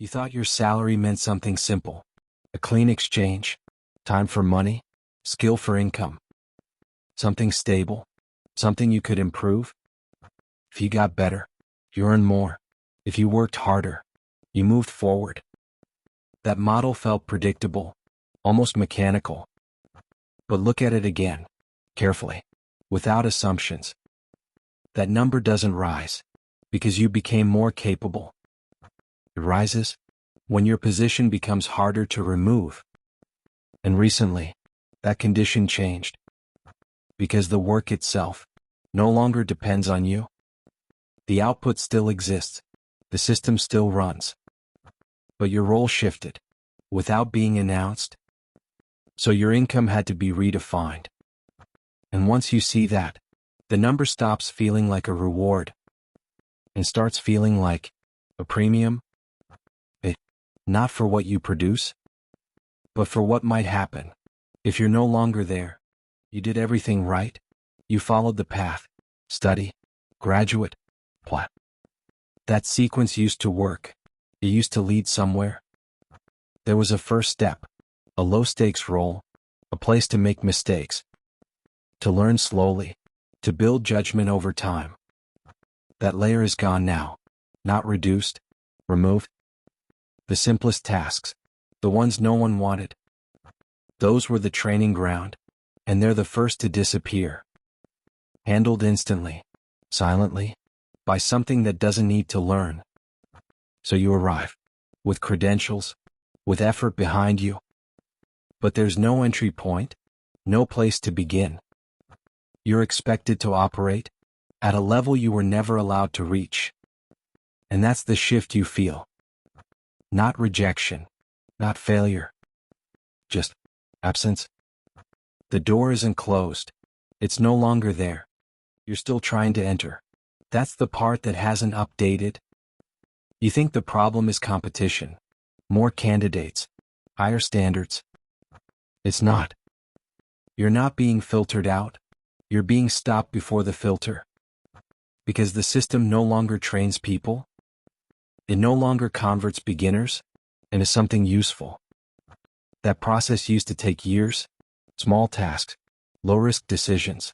You thought your salary meant something simple. A clean exchange, time for money, skill for income. Something stable, something you could improve. If you got better, you earned more. If you worked harder, you moved forward. That model felt predictable, almost mechanical. But look at it again, carefully, without assumptions. That number doesn't rise because you became more capable. It rises when your position becomes harder to remove. And recently, that condition changed because the work itself no longer depends on you. The output still exists, the system still runs, but your role shifted without being announced. So your income had to be redefined. And once you see that, the number stops feeling like a reward and starts feeling like a premium. Not for what you produce, but for what might happen. If you're no longer there, you did everything right. You followed the path, study, graduate, plot. That sequence used to work. It used to lead somewhere. There was a first step, a low-stakes role, a place to make mistakes, to learn slowly, to build judgment over time. That layer is gone now, not reduced, removed. The simplest tasks, the ones no one wanted, those were the training ground, and they're the first to disappear. Handled instantly, silently, by something that doesn't need to learn. So you arrive, with credentials, with effort behind you. But there's no entry point, no place to begin. You're expected to operate at a level you were never allowed to reach. And that's the shift you feel. Not rejection, not failure, just absence. The door isn't closed. It's no longer there. You're still trying to enter. That's the part that hasn't updated. You think the problem is competition, more candidates, higher standards. It's not. You're not being filtered out. You're being stopped before the filter. Because the system no longer trains people. It no longer converts beginners into something useful. That process used to take years, small tasks, low-risk decisions.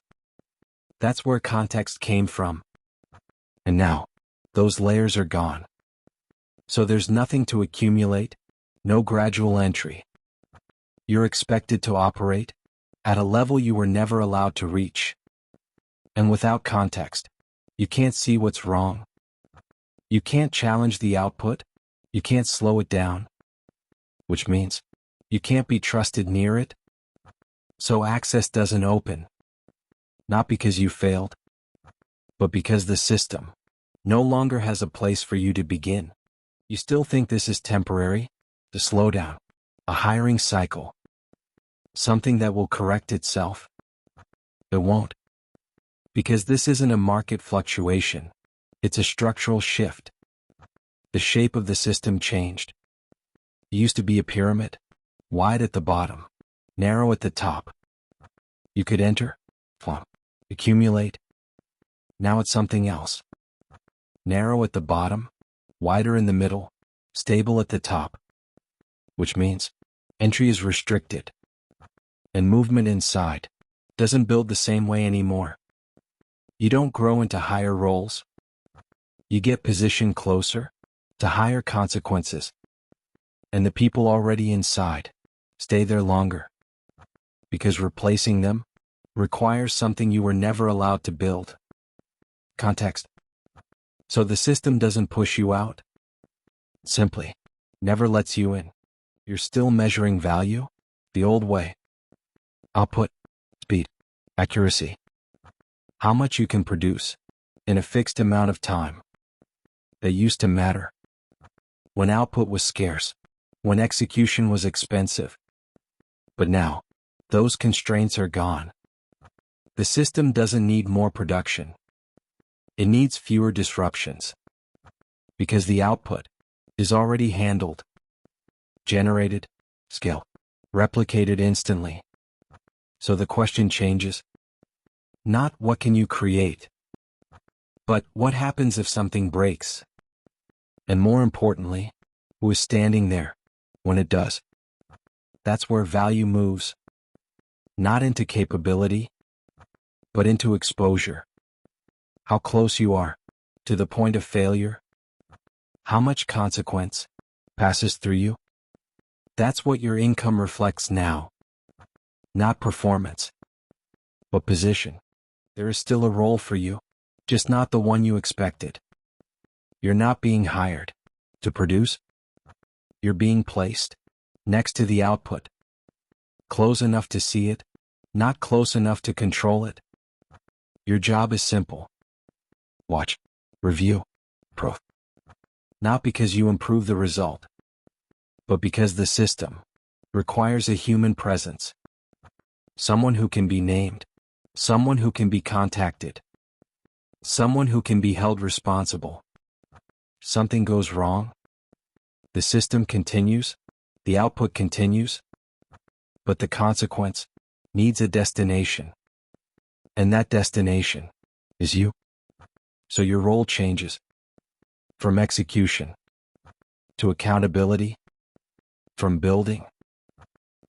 That's where context came from. And now, those layers are gone. So there's nothing to accumulate, no gradual entry. You're expected to operate at a level you were never allowed to reach. And without context, you can't see what's wrong. You can't challenge the output, you can't slow it down, which means you can't be trusted near it. So access doesn't open, not because you failed, but because the system no longer has a place for you to begin. You still think this is temporary, the slowdown, a hiring cycle, something that will correct itself. It won't, because this isn't a market fluctuation. It's a structural shift. The shape of the system changed. It used to be a pyramid, wide at the bottom, narrow at the top. You could enter, flump, accumulate. Now it's something else. Narrow at the bottom, wider in the middle, stable at the top. Which means entry is restricted. And movement inside doesn't build the same way anymore. You don't grow into higher roles. You get positioned closer to higher consequences. And the people already inside stay there longer. Because replacing them requires something you were never allowed to build. Context. So the system doesn't push you out. It simply never lets you in. You're still measuring value the old way. Output, speed, accuracy. How much you can produce in a fixed amount of time. That used to matter when output was scarce, when execution was expensive. But now, those constraints are gone. The system doesn't need more production. It needs fewer disruptions. Because the output is already handled, generated, scaled, replicated instantly. So the question changes. Not what can you create, but what happens if something breaks? And more importantly, who is standing there when it does. That's where value moves, not into capability, but into exposure. How close you are to the point of failure, how much consequence passes through you. That's what your income reflects now. Not performance, but position. There is still a role for you, just not the one you expected. You're not being hired to produce. You're being placed next to the output. Close enough to see it, not close enough to control it. Your job is simple. Watch, review, proof. Not because you improve the result, but because the system requires a human presence. Someone who can be named, someone who can be contacted, someone who can be held responsible. Something goes wrong, the system continues, the output continues, but the consequence needs a destination. And that destination is you. So your role changes from execution to accountability, from building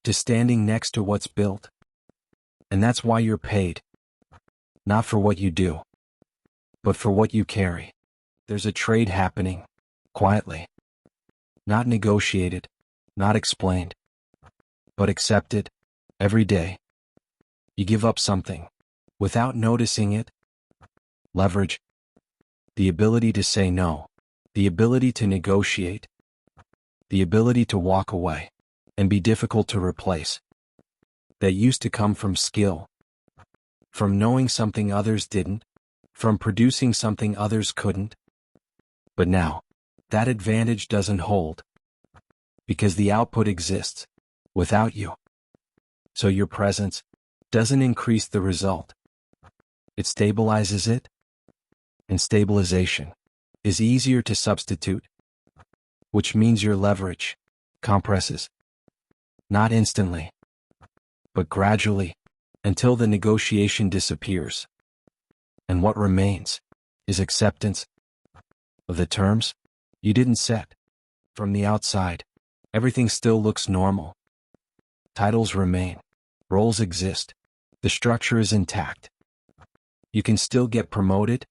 to standing next to what's built. And that's why you're paid, not for what you do, but for what you carry. There's a trade happening, quietly, not negotiated, not explained, but accepted, every day. You give up something, without noticing it. Leverage, the ability to say no, the ability to negotiate, the ability to walk away, and be difficult to replace. That used to come from skill, from knowing something others didn't, from producing something others couldn't. But now, that advantage doesn't hold, because the output exists without you. So your presence doesn't increase the result. It stabilizes it, and stabilization is easier to substitute, which means your leverage compresses, not instantly, but gradually, until the negotiation disappears. And what remains is acceptance of the terms you didn't set. From the outside, everything still looks normal. Titles remain, roles exist, the structure is intact. You can still get promoted,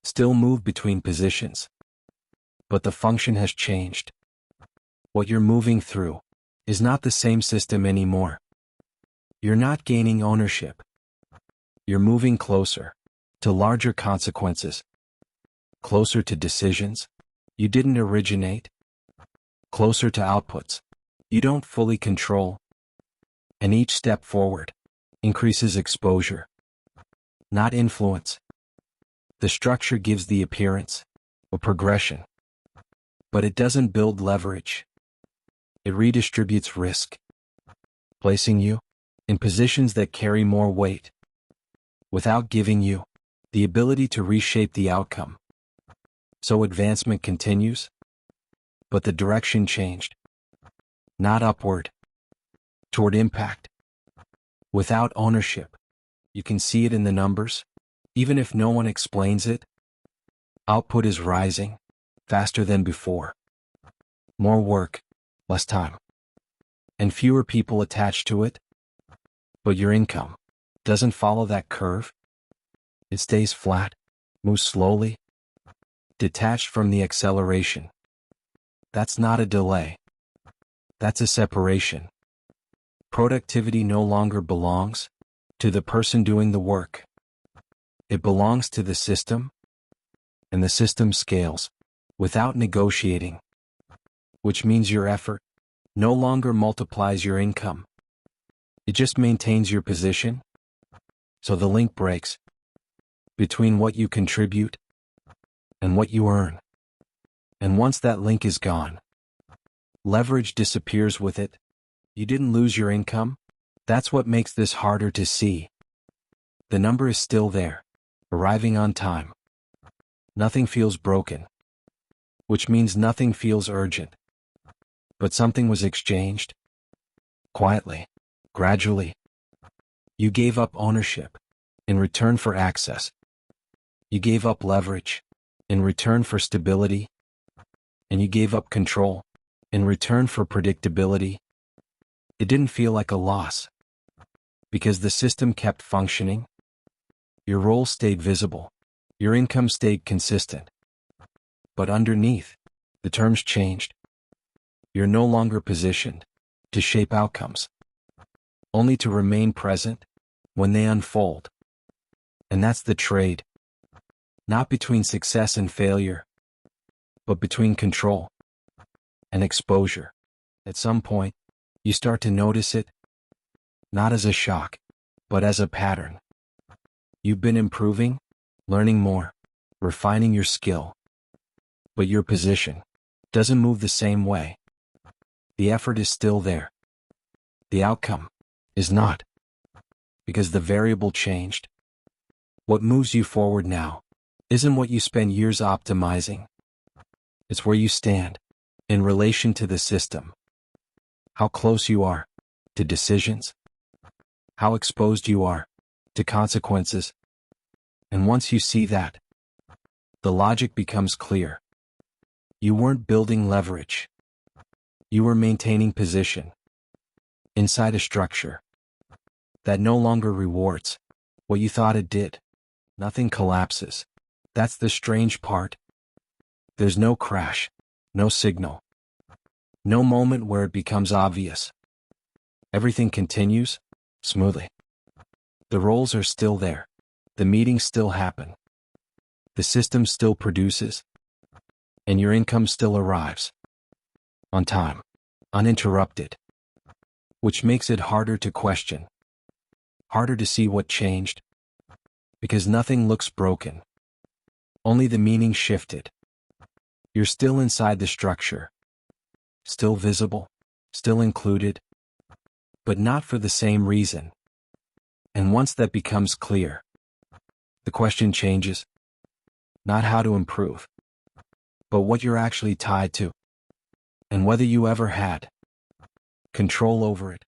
still move between positions. But the function has changed. What you're moving through is not the same system anymore. You're not gaining ownership. You're moving closer to larger consequences, closer to decisions you didn't originate, closer to outputs you don't fully control. And each step forward increases exposure, not influence. The structure gives the appearance of progression, but it doesn't build leverage. It redistributes risk, placing you in positions that carry more weight, without giving you the ability to reshape the outcome. So advancement continues, but the direction changed, not upward, toward impact. Without ownership, you can see it in the numbers, even if no one explains it. Output is rising, faster than before. More work, less time, and fewer people attached to it. But your income doesn't follow that curve. It stays flat, moves slowly, detached from the acceleration. That's not a delay. That's a separation. Productivity no longer belongs to the person doing the work. It belongs to the system, and the system scales without negotiating, which means your effort no longer multiplies your income. It just maintains your position. So the link breaks between what you contribute and what you earn. And once that link is gone, leverage disappears with it. You didn't lose your income. That's what makes this harder to see. The number is still there, arriving on time. Nothing feels broken, which means nothing feels urgent. But something was exchanged, quietly, gradually. You gave up ownership in return for access. You gave up leverage in return for stability. And you gave up control In return for predictability, it didn't feel like a loss. Because the system kept functioning, your role stayed visible, your income stayed consistent. But underneath, the terms changed. You're no longer positioned to shape outcomes, only to remain present when they unfold. And that's the trade. Not between success and failure, but between control and exposure. At some point, you start to notice it, not as a shock, but as a pattern. You've been improving, learning more, refining your skill, but your position doesn't move the same way. The effort is still there. The outcome is not, because the variable changed. What moves you forward now isn't what you spend years optimizing. It's where you stand in relation to the system. How close you are to decisions. How exposed you are to consequences. And once you see that, the logic becomes clear. You weren't building leverage. You were maintaining position inside a structure that no longer rewards what you thought it did. Nothing collapses. That's the strange part. There's no crash, no signal, no moment where it becomes obvious. Everything continues smoothly. The roles are still there. The meetings still happen. The system still produces. And your income still arrives. On time. Uninterrupted. Which makes it harder to question. Harder to see what changed. Because nothing looks broken. Only the meaning shifted. You're still inside the structure. Still visible. Still included. But not for the same reason. And once that becomes clear, the question changes. Not how to improve, but what you're actually tied to, and whether you ever had control over it.